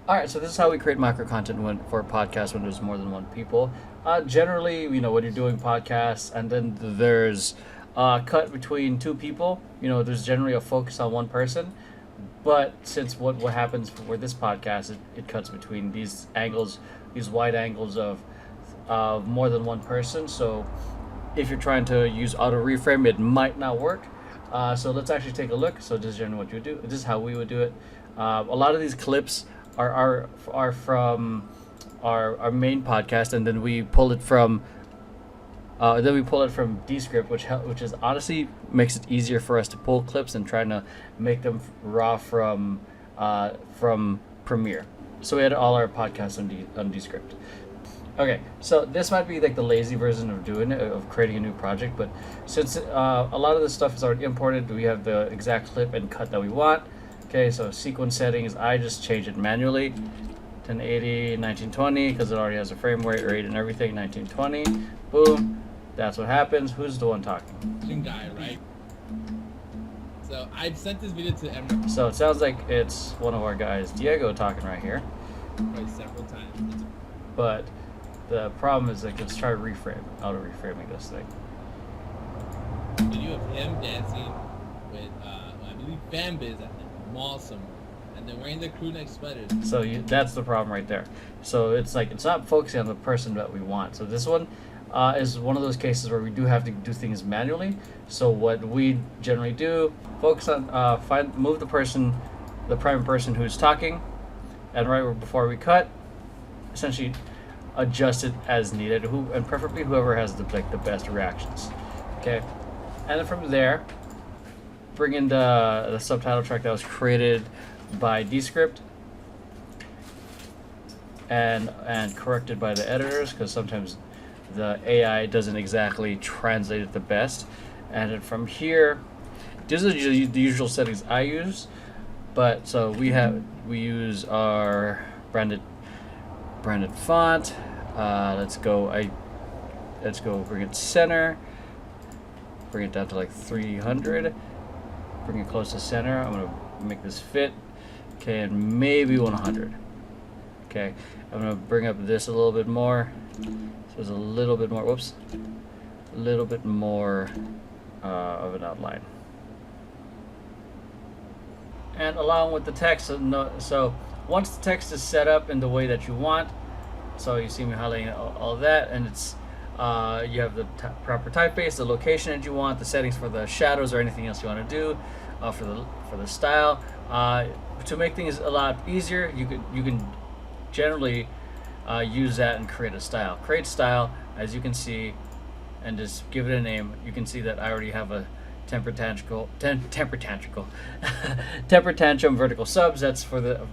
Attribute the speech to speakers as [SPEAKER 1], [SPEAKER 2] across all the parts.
[SPEAKER 1] All right, so this is how we create micro content for a podcast when there's more than one people. Generally, when you're doing podcasts and then there's cut between two people, there's generally a focus on one person. But since what happens for this podcast, it cuts between these angles, these wide angles of more than one person. So if you're trying to use auto reframe, it might not work. So let's actually take a look. So this is generally what you would do. This is how we would do it. A lot of these clips are from our main podcast, and then we pull it from Descript, which is honestly makes it easier for us to pull clips and trying to make them raw from Premiere. So we had all our podcasts on Descript. Okay, so this might be like the lazy version of doing it, of creating a new project, but since a lot of this stuff is already imported, we have the exact clip and cut that we want. Okay, so sequence settings, I just change it manually. 1080, 1920, because it already has a frame rate and everything, 1920. Boom. That's what happens. Who's the one talking?
[SPEAKER 2] Guy, right? So I've sent this video to Emeroy.
[SPEAKER 1] So it sounds like it's one of our guys, Diego, talking right here.
[SPEAKER 2] Probably several times.
[SPEAKER 1] But the problem is, like, let's try auto reframing this thing.
[SPEAKER 2] Video of him dancing with, I believe, Fanbiz at the mall somewhere, and they're wearing their crew neck sweaters.
[SPEAKER 1] So that's the problem right there. So it's like it's not focusing on the person that we want. So this one is one of those cases where we do have to do things manually. So what we generally do, focus on move the prime person who's talking, and right before we cut, essentially adjust it as needed, and preferably whoever has the best reactions. Okay, and then from there, bring in the subtitle track that was created by Descript and corrected by the editors, because sometimes the AI doesn't exactly translate it the best. And then from here, these are usually the usual settings I use, but so we use our branded font. Let's go bring it center, bring it down to like 300, bring it close to center. I'm gonna make this fit. Okay, and maybe 100. Okay, I'm gonna bring up this a little bit more. So there's a little bit more, a little bit more of an outline. And along with the text, so once the text is set up in the way that you want, so you see me highlighting all that, and it's you have the proper typeface, the location that you want, the settings for the shadows or anything else you want to do, for the style. To make things a lot easier, you can generally use that and create a style. Create style, as you can see, and just give it a name. You can see that I already have a temper tantrum vertical subs. That's for the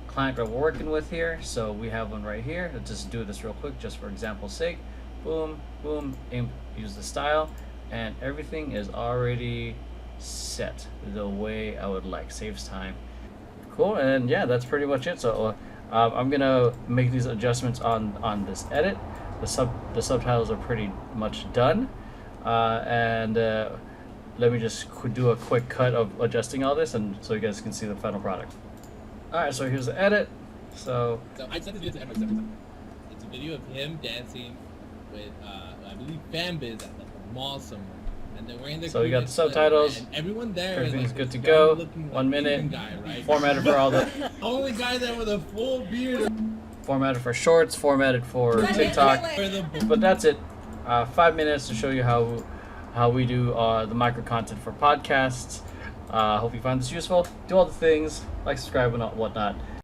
[SPEAKER 1] client that we're working with here. So we have one right here. Let's just do this real quick, just for example's sake. Boom, boom, use the style, and everything is already set the way I would like. Saves time. Cool, and yeah, that's pretty much it. So I'm gonna make these adjustments on this edit. The subtitles are pretty much done, and let me just do a quick cut of adjusting all this, and so you guys can see the final product. All right, so here's the edit. So
[SPEAKER 2] I sent this video to Emeroy several times. It's a video of him dancing with, I believe, Fanbiz at the mall somewhere, and they're wearing their.
[SPEAKER 1] So we got the subtitles.
[SPEAKER 2] And everyone there
[SPEAKER 1] Everything's
[SPEAKER 2] is like
[SPEAKER 1] good to go. 1
[SPEAKER 2] like
[SPEAKER 1] minute.
[SPEAKER 2] Guy, right?
[SPEAKER 1] Formatted for all the.
[SPEAKER 2] Only guy there with a full beard.
[SPEAKER 1] Formatted for shorts. Formatted for TikTok. But that's it. 5 minutes to show you how we do the micro content for podcasts. Hope you find this useful. Do all the things, like, subscribe, and whatnot.